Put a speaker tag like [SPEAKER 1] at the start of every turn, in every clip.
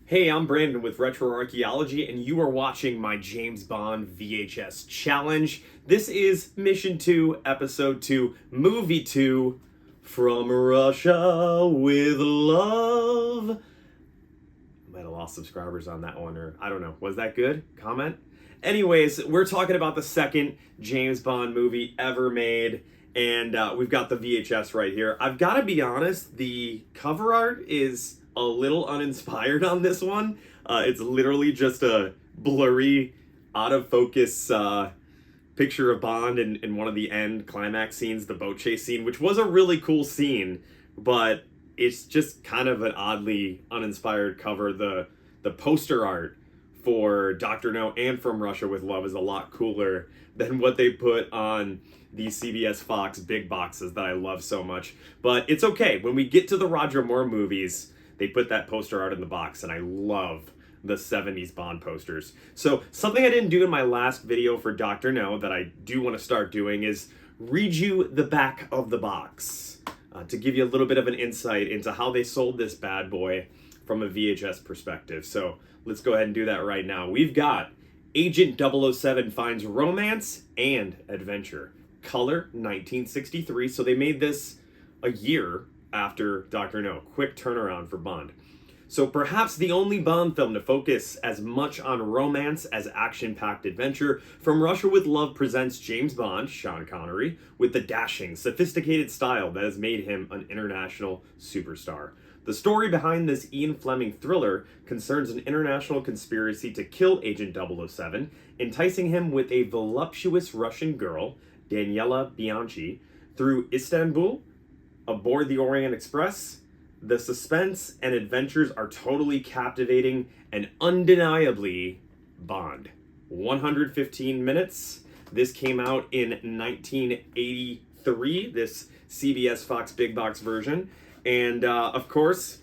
[SPEAKER 1] Hey, I'm Brandon with Retro Archaeology, and you are watching my James Bond VHS challenge. This is Mission 2, Episode 2, Movie 2, From Russia with Love. I might have lost subscribers on that one, or I don't know. Was that good? Comment? Anyways, we're talking about the second James Bond movie ever made, and we've got the VHS right here. I've got to be honest, the cover art is a little uninspired on this one. It's literally just a blurry, out of focus picture of Bond in one of the end climax scenes, the boat chase scene, which was a really cool scene, but it's just kind of an oddly uninspired cover. The poster art for Dr. No and From Russia with Love is a lot cooler than what they put on the CBS Fox big boxes that I love so much. But it's okay. When we get to the Roger Moore movies, they put that poster art in the box, and I love the 70s Bond posters. So something I didn't do in my last video for Dr. No that I do want to start doing is read you the back of the box to give you a little bit of an insight into how they sold this bad boy from a VHS perspective. So let's go ahead and do that right now. We've got Agent 007 finds romance and adventure. Color 1963, so they made this a year after Dr. No. Quick turnaround for Bond. So perhaps the only Bond film to focus as much on romance as action-packed adventure, From Russia with Love presents James Bond, Sean Connery, with the dashing, sophisticated style that has made him an international superstar. The story behind this Ian Fleming thriller concerns an international conspiracy to kill Agent 007, enticing him with a voluptuous Russian girl, Daniela Bianchi, through Istanbul. Aboard the Orient Express, the suspense and adventures are totally captivating and undeniably Bond. 115 minutes. This came out in 1983, this CBS Fox Big Box version. And of course,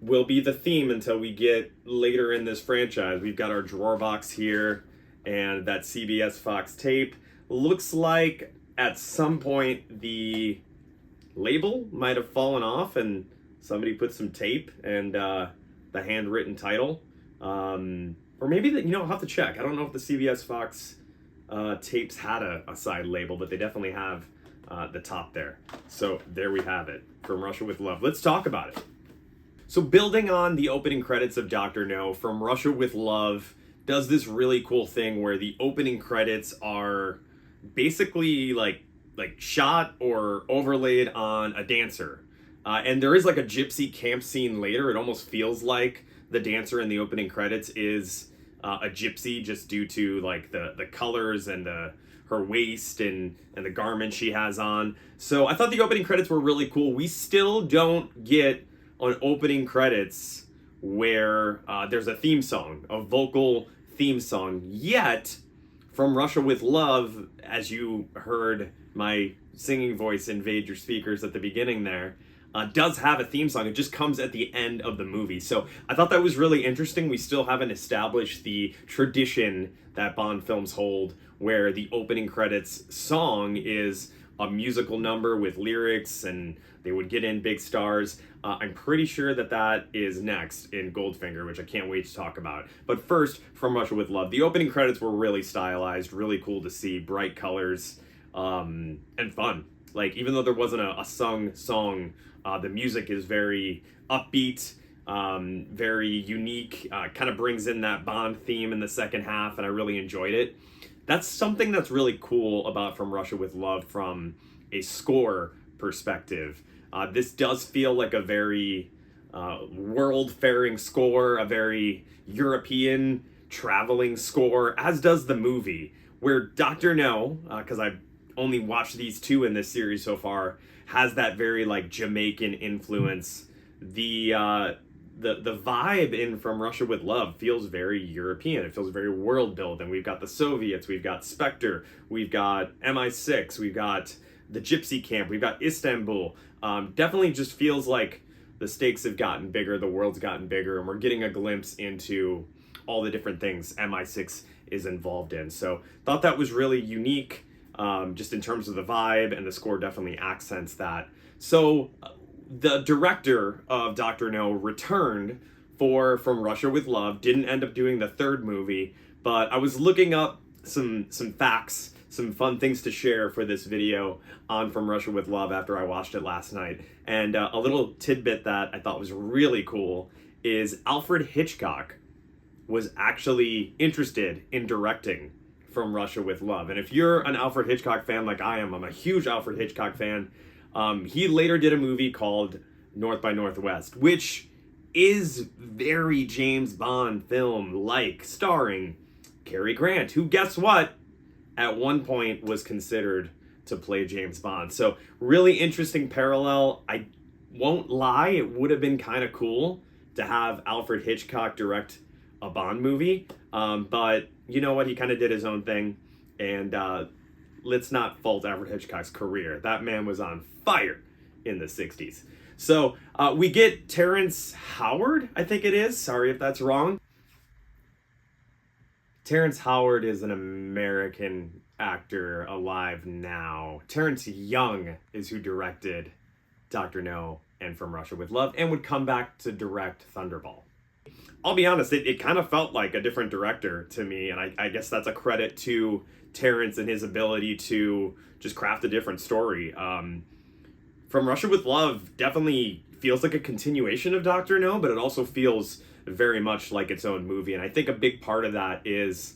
[SPEAKER 1] will be the theme until we get later in this franchise. We've got our drawer box here and that CBS Fox tape. Looks like at some point the label might have fallen off and somebody put some tape and the handwritten title, or maybe that, I'll have to check. I don't know if the CBS Fox tapes had a side label, but they definitely have the top there. So there we have it, From Russia with Love. Let's talk about it. So building on the opening credits of Dr. No, From Russia with Love does this really cool thing where the opening credits are basically like shot or overlaid on a dancer. And there is like a gypsy camp scene later. It almost feels like the dancer in the opening credits is a gypsy just due to like the colors and her waist and the garment she has on. So I thought the opening credits were really cool. We still don't get an opening credits where there's a theme song, a vocal theme song, yet From Russia with Love, as you heard my singing voice invade your speakers at the beginning there, does have a theme song. It just comes at the end of the movie. So I thought that was really interesting. We still haven't established the tradition that Bond films hold where the opening credits song is a musical number with lyrics and they would get in big stars. I'm pretty sure that is next in Goldfinger, which I can't wait to talk about. But first, From Russia with Love. The opening credits were really stylized, really cool to see, bright colors, and fun. Like, even though there wasn't a sung song, the music is very upbeat, very unique, kind of brings in that Bond theme in the second half, and I really enjoyed it. That's something that's really cool about From Russia with Love from a score perspective. This does feel like a very world-faring score, a very European traveling score, as does the movie, where Dr. No, because I've only watched these two in this series so far, has that very like Jamaican influence. The vibe in From Russia with Love feels very European. It feels very world building. We've got the Soviets, we've got Spectre, we've got MI6, we've got the Gypsy Camp, we've got Istanbul. Definitely just feels like the stakes have gotten bigger, the world's gotten bigger, and we're getting a glimpse into all the different things MI6 is involved in. So thought that was really unique, just in terms of the vibe, and the score definitely accents that. So the director of Dr. No returned for From Russia with Love. Didn't end up doing the third movie, but I was looking up some facts, some fun things to share for this video on From Russia with Love after I watched it last night. And a little tidbit that I thought was really cool is Alfred Hitchcock was actually interested in directing From Russia with Love. And if you're an Alfred Hitchcock fan like I am, I'm a huge Alfred Hitchcock fan. He later did a movie called North by Northwest, which is very James Bond film-like, starring Cary Grant, who, guess what, at one point was considered to play James Bond. So really interesting parallel. I won't lie, it would have been kind of cool to have Alfred Hitchcock direct a Bond movie, but you know what, he kind of did his own thing, and let's not fault Alfred Hitchcock's career. That man was on fire in the 60s. So we get Terrence Howard, I think it is. Sorry if that's wrong. Terrence Howard is an American actor alive now. Terrence Young is who directed Dr. No and From Russia with Love, and would come back to direct Thunderball. I'll be honest, it kind of felt like a different director to me, and I guess that's a credit to Terrence and his ability to just craft a different story. From Russia with Love definitely feels like a continuation of Dr. No, but it also feels very much like its own movie. And I think a big part of that is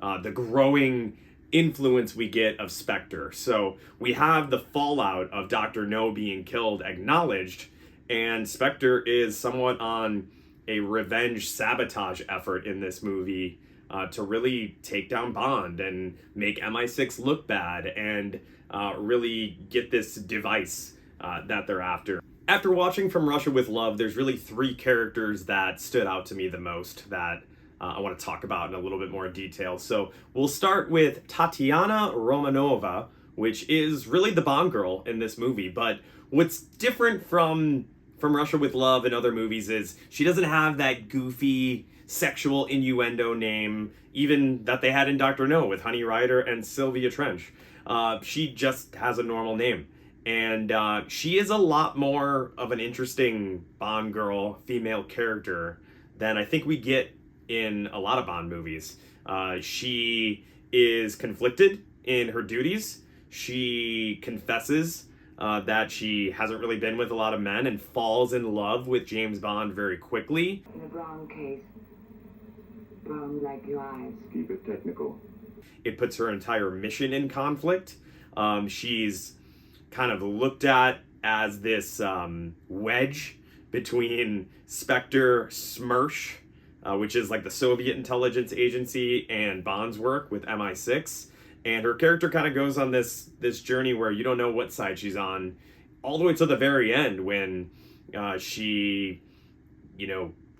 [SPEAKER 1] the growing influence we get of Spectre. So we have the fallout of Dr. No being killed acknowledged, and Spectre is somewhat on a revenge sabotage effort in this movie to really take down Bond and make MI6 look bad and really get this device that they're after. After watching From Russia with Love, there's really three characters that stood out to me the most that I want to talk about in a little bit more detail. So we'll start with Tatiana Romanova, which is really the Bond girl in this movie. But what's different from Russia with Love and other movies is she doesn't have that goofy sexual innuendo name, even that they had in Dr. No with Honey Rider and Sylvia Trench. She just has a normal name. And she is a lot more of an interesting Bond girl female character than I think we get in a lot of Bond movies. She is conflicted in her duties. She confesses that she hasn't really been with a lot of men and falls in love with James Bond very quickly.
[SPEAKER 2] In a brown case. Brown like your eyes.
[SPEAKER 3] Keep it technical.
[SPEAKER 1] It puts her entire mission in conflict. She's kind of looked at as this wedge between Spectre, SMERSH, which is like the Soviet intelligence agency, and Bond's work with MI6. And her character kind of goes on this journey where you don't know what side she's on, all the way to the very end when she,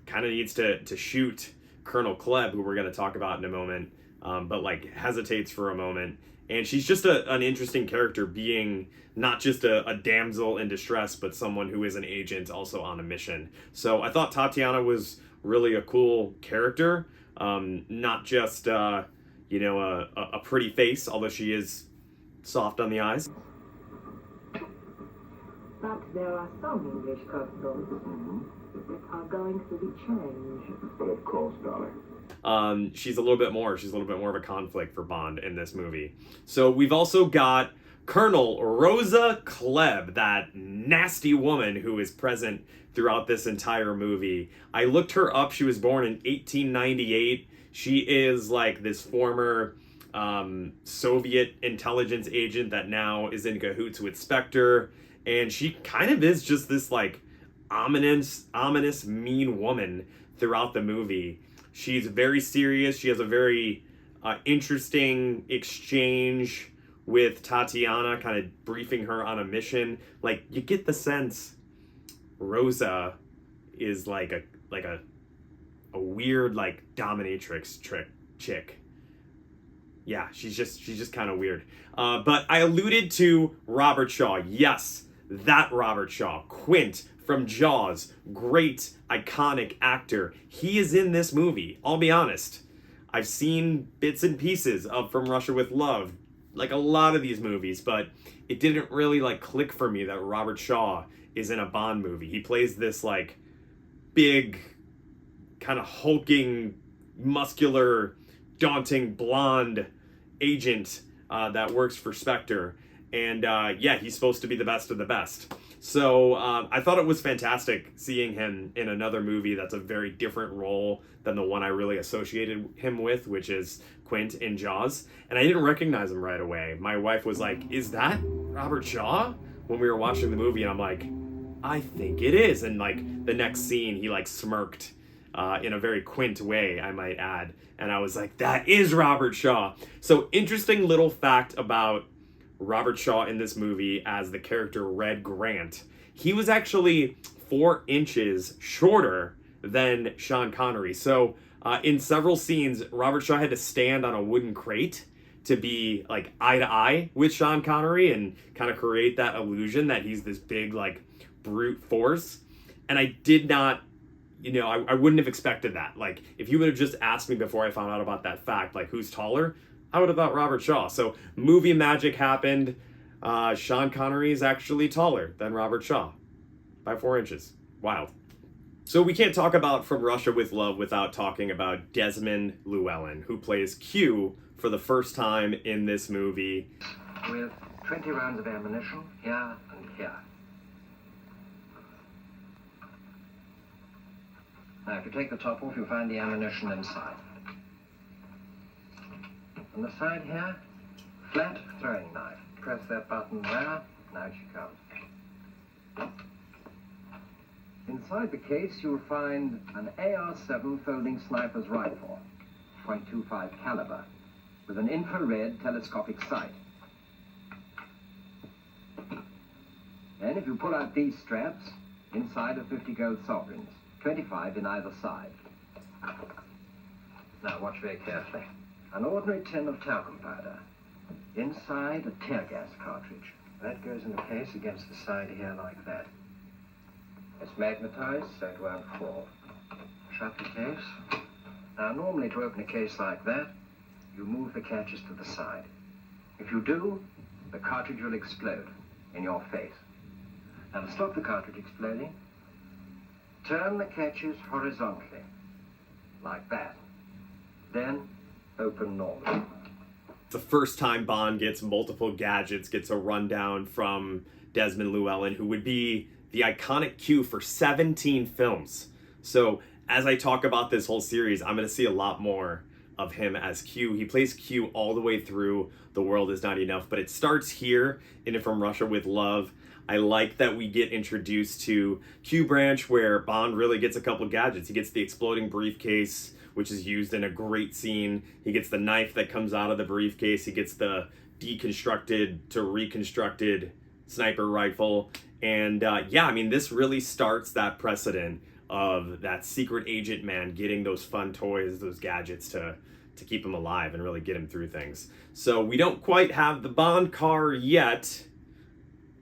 [SPEAKER 1] kind of needs to shoot Colonel Klebb, who we're going to talk about in a moment, but like hesitates for a moment. And she's just an interesting character, being not just a damsel in distress, but someone who is an agent also on a mission. So I thought Tatiana was really a cool character, not just a pretty face, although she is soft on the eyes.
[SPEAKER 2] But there are some English customs that are going to be changed.
[SPEAKER 3] But of course, darling.
[SPEAKER 1] She's a little bit more of a conflict for Bond in this movie. So we've also got Colonel Rosa Klebb, that nasty woman who is present throughout this entire movie. I looked her up. She was born in 1898. She is like this former Soviet intelligence agent that now is in cahoots with Spectre, and she kind of is just this like ominous mean woman throughout the movie. She's very serious. She has a very interesting exchange with Tatiana, kind of briefing her on a mission. Like, you get the sense Rosa is like a weird like dominatrix chick. Yeah, she's just kind of weird. But I alluded to Robert Shaw. Yes, that Robert Shaw, Quint from Jaws, great iconic actor. He is in this movie. I'll be honest, I've seen bits and pieces of From Russia with Love, like a lot of these movies, but it didn't really like click for me that Robert Shaw is in a Bond movie. He plays this like big kind of hulking, muscular, daunting, blonde agent that works for Spectre. And yeah, he's supposed to be the best of the best. So I thought it was fantastic seeing him in another movie that's a very different role than the one I really associated him with, which is Quint in Jaws. And I didn't recognize him right away. My wife was like, "Is that Robert Shaw?" when we were watching the movie, and I'm like, "I think it is." And like the next scene, he like smirked in a very Quint way, I might add. And I was like, that is Robert Shaw. So interesting little fact about Robert Shaw in this movie as the character Red Grant. He was actually 4 inches shorter than Sean Connery. So in several scenes, Robert Shaw had to stand on a wooden crate to be like eye to eye with Sean Connery and kind of create that illusion that he's this big like brute force. And I did not, I wouldn't have expected that. Like if you would have just asked me before I found out about that fact, like who's taller, I would have thought Robert Shaw. So movie magic happened. Sean Connery is actually taller than Robert Shaw by 4 inches. Wild. So we can't talk about From Russia with Love without talking about Desmond Llewellyn, who plays Q for the first time in this movie.
[SPEAKER 4] With 20 rounds of ammunition here and here. Now, if you take the top off, you'll find the ammunition inside. On the side here, flat throwing knife. Press that button there, now she comes. Inside the case, you'll find an AR-7 folding sniper's rifle, .25 caliber, with an infrared telescopic sight. Then, if you pull out these straps, inside are 50 gold sovereigns, 25 in either side. Now, watch very carefully. An ordinary tin of talcum powder. Inside, a tear gas cartridge. That goes in the case against the side here like that. It's magnetized so it won't fall. Shut the case. Now, normally to open a case like that, you move the catches to the side. If you do, the cartridge will explode in your face. Now, to stop the cartridge exploding, turn the catches horizontally, like that. Then, open normally.
[SPEAKER 1] The first time Bond gets multiple gadgets, gets a rundown from Desmond Llewellyn, who would be the iconic Q for 17 films. So as I talk about this whole series, I'm going to see a lot more of him as Q. He plays Q all the way through The World Is Not Enough, but it starts here in From Russia with Love. I like that we get introduced to Q Branch, where Bond really gets a couple gadgets. He gets the exploding briefcase, which is used in a great scene. He gets the knife that comes out of the briefcase. He gets the deconstructed to reconstructed sniper rifle. And yeah, I mean, this really starts that precedent of that secret agent man getting those fun toys, those gadgets to keep him alive and really get him through things. So we don't quite have the Bond car yet,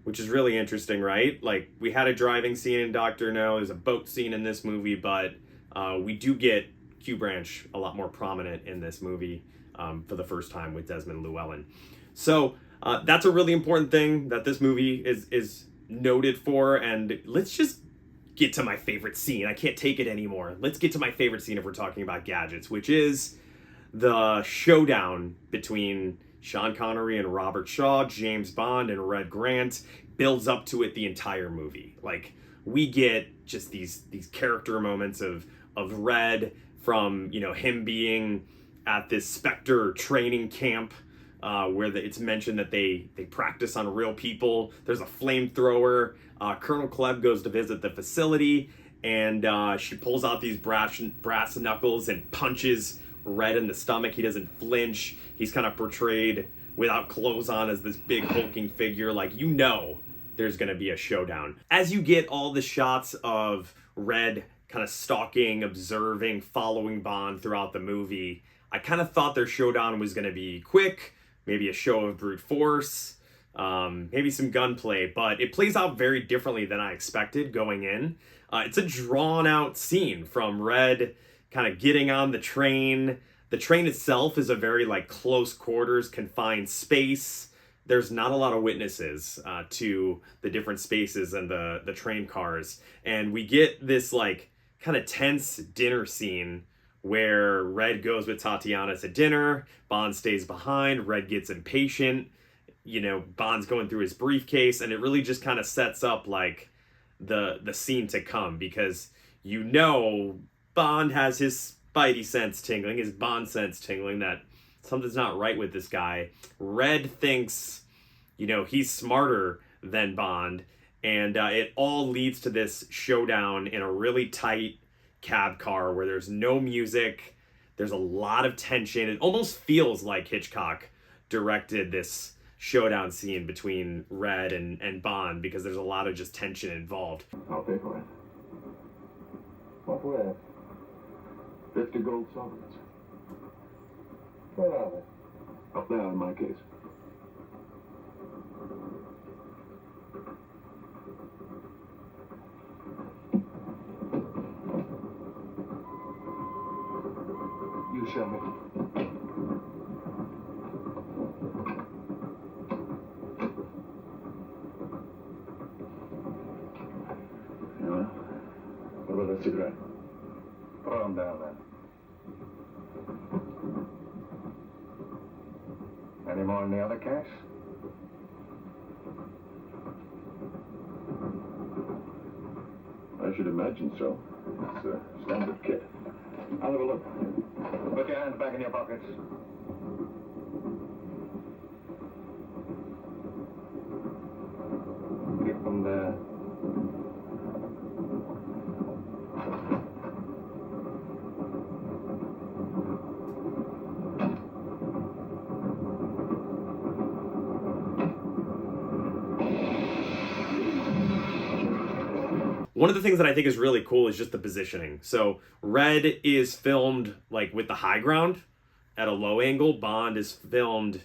[SPEAKER 1] which is really interesting, right? Like, we had a driving scene in Dr. No, there's a boat scene in this movie, but we do get Q Branch a lot more prominent in this movie for the first time with Desmond Llewellyn. So that's a really important thing that this movie is noted for. And let's just get to my favorite scene. I can't take it anymore. Let's get to my favorite scene if we're talking about gadgets, which is the showdown between Sean Connery and Robert Shaw, James Bond and Red Grant. Builds up to it the entire movie. Like, we get just these character moments of Red, from him being at this Spectre training camp where it's mentioned that they practice on real people. There's a flamethrower. Colonel Klebb goes to visit the facility, and she pulls out these brass knuckles and punches Red in the stomach. He doesn't flinch. He's kind of portrayed without clothes on as this big hulking figure. Like, there's going to be a showdown. As you get all the shots of Red kind of stalking, observing, following Bond throughout the movie, I kind of thought their showdown was going to be quick, maybe a show of brute force, maybe some gunplay, but it plays out very differently than I expected going in. It's a drawn out scene from Red kind of getting on the train. The train itself is a very close quarters, confined space. There's not a lot of witnesses to the different spaces and the train cars. And we get this kind of tense dinner scene where Red goes with Tatiana to dinner, Bond stays behind, Red gets impatient, you know, Bond's going through his briefcase, and it really just kind of sets up like the scene to come, because you know Bond has his spidey sense tingling, his Bond sense tingling, that something's not right with this guy. Red thinks, you know, he's smarter than Bond, and it all leads to this showdown in a really tight cab car where there's no music, there's a lot of tension. It almost feels like Hitchcock directed this showdown scene between Red and Bond, because there's a lot of just tension involved.
[SPEAKER 3] I'll pay for it. What with? 50 gold sovereigns. Where are they? Up there in my case. You show me. What about that cigarette? Throw them down then. Any more in the other cache? I should imagine so. It's a standard kit. I'll have a look. Put your hands back in your pockets. Keep them there.
[SPEAKER 1] One of the things that I think is really cool is just the positioning. So Red is filmed like with the high ground at a low angle. Bond is filmed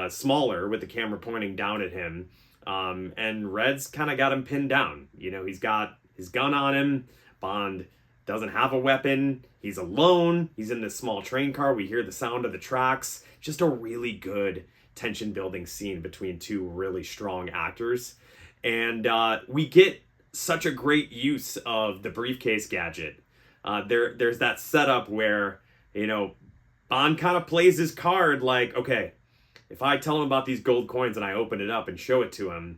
[SPEAKER 1] smaller with the camera pointing down at him. And Red's kind of got him pinned down. You know, he's got his gun on him. Bond doesn't have a weapon. He's alone. He's in this small train car. We hear the sound of the tracks. Just a really good tension building scene between two really strong actors. And we get such a great use of the briefcase gadget. There's that setup where, you know, Bond kind of plays his card like, okay, if I tell him about these gold coins and I open it up and show it to him,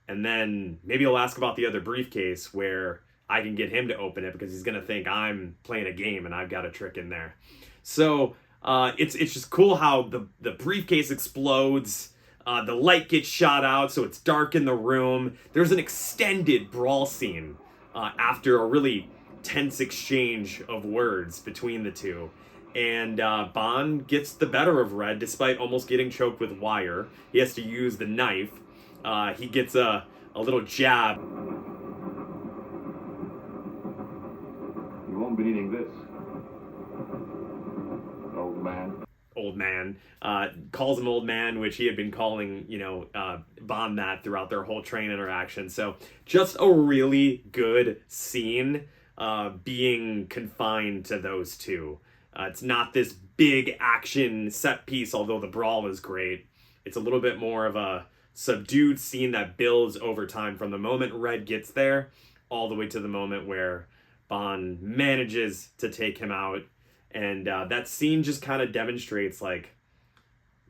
[SPEAKER 1] and then maybe he'll ask about the other briefcase where I can get him to open it because he's going to think I'm playing a game and I've got a trick in there. So it's just cool how the briefcase explodes. The light gets shot out, so it's dark in the room. There's an extended brawl scene after a really tense exchange of words between the two. And Bond gets the better of Red despite almost getting choked with wire. He has to use the knife. He gets a little jab.
[SPEAKER 3] You won't be needing this, old man.
[SPEAKER 1] Old man, calls him old man, which he had been calling, you know, Bond that throughout their whole train interaction. So just a really good scene being confined to those two. It's not this big action set piece, although the brawl is great. It's a little bit more of a subdued scene that builds over time from the moment Red gets there all the way to the moment where Bond manages to take him out. And that scene just kind of demonstrates, like,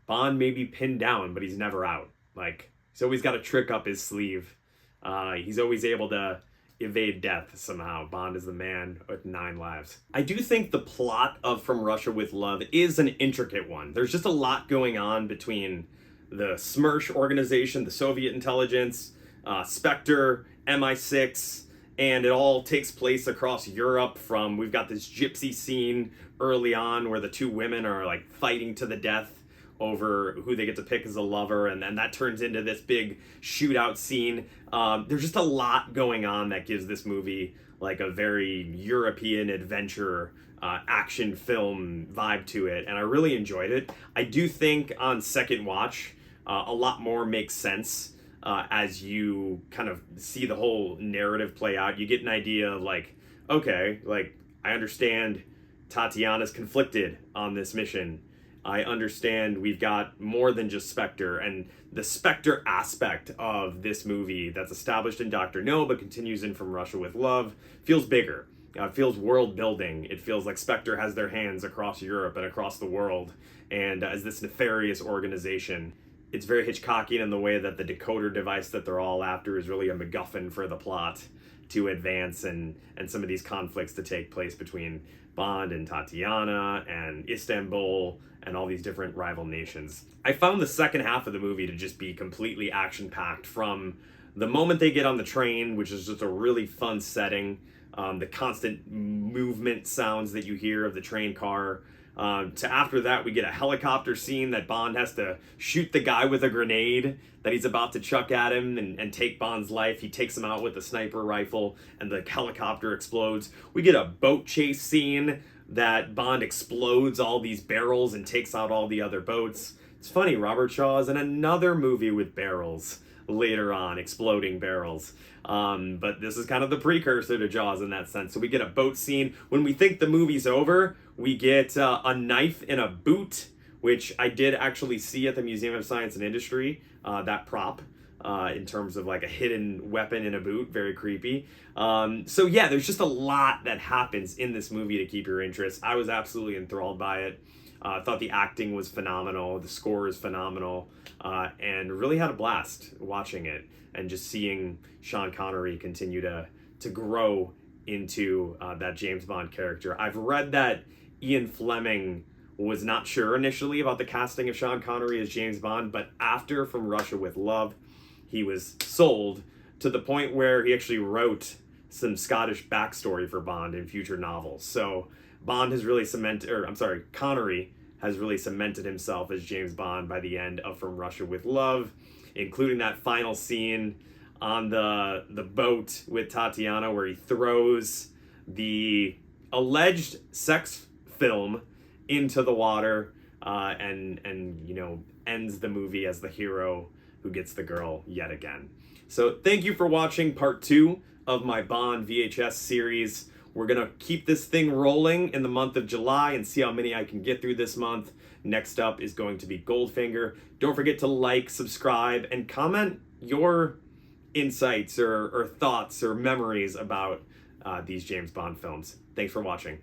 [SPEAKER 1] Bond may be pinned down, but he's never out. Like, he's always got a trick up his sleeve. He's always able to evade death somehow. Bond is the man with 9 lives. I do think the plot of From Russia with Love is an intricate one. There's just a lot going on between the SMERSH organization, the Soviet intelligence, Spectre, MI6, and it all takes place across Europe. We've got this gypsy scene early on where the two women are like fighting to the death over who they get to pick as a lover, and then that turns into this big shootout scene. There's just a lot going on that gives this movie like a very European adventure action film vibe to it, and I really enjoyed it. I do think on second watch a lot more makes sense as you kind of see the whole narrative play out. You get an idea of like, okay, like I understand Tatiana's conflicted on this mission. I understand we've got more than just Spectre, and the Spectre aspect of this movie that's established in Dr. No but continues in From Russia with Love feels bigger. It feels world building. It feels like Spectre has their hands across Europe and across the world, and as this nefarious organization. It's very Hitchcockian in the way that the decoder device that they're all after is really a MacGuffin for the plot to advance, and some of these conflicts to take place between Bond and Tatiana and Istanbul and all these different rival nations. I found the second half of the movie to just be completely action-packed, from the moment they get on the train, which is just a really fun setting, the constant movement sounds that you hear of the train car, to after that we get a helicopter scene that Bond has to shoot the guy with a grenade that he's about to chuck at him and take Bond's life. He takes him out with a sniper rifle and the helicopter explodes. We get a boat chase scene that Bond explodes all these barrels and takes out all the other boats. It's funny, Robert Shaw is in another movie with barrels later on, exploding barrels. But this is kind of the precursor to Jaws in that sense. So we get a boat scene. When we think the movie's over, we get a knife in a boot, which I did actually see at the Museum of Science and Industry, that prop, in terms of like a hidden weapon in a boot. Very creepy. So yeah, there's just a lot that happens in this movie to keep your interest. I was absolutely enthralled by it. I thought the acting was phenomenal. The score is phenomenal. And really had a blast watching it and just seeing Sean Connery continue to grow into that James Bond character. I've read that Ian Fleming was not sure initially about the casting of Sean Connery as James Bond, but after From Russia with Love, he was sold to the point where he actually wrote some Scottish backstory for Bond in future novels. So Bond has really Connery has really cemented himself as James Bond by the end of From Russia with Love, including that final scene on the boat with Tatiana where he throws the alleged sex film into the water, and ends the movie as the hero who gets the girl yet again. So thank you for watching part 2 of my Bond VHS series. We're gonna keep this thing rolling in the month of July and see how many I can get through this month. Next up is going to be Goldfinger. Don't forget to like, subscribe, and comment your insights or thoughts or memories about these James Bond films. Thanks for watching.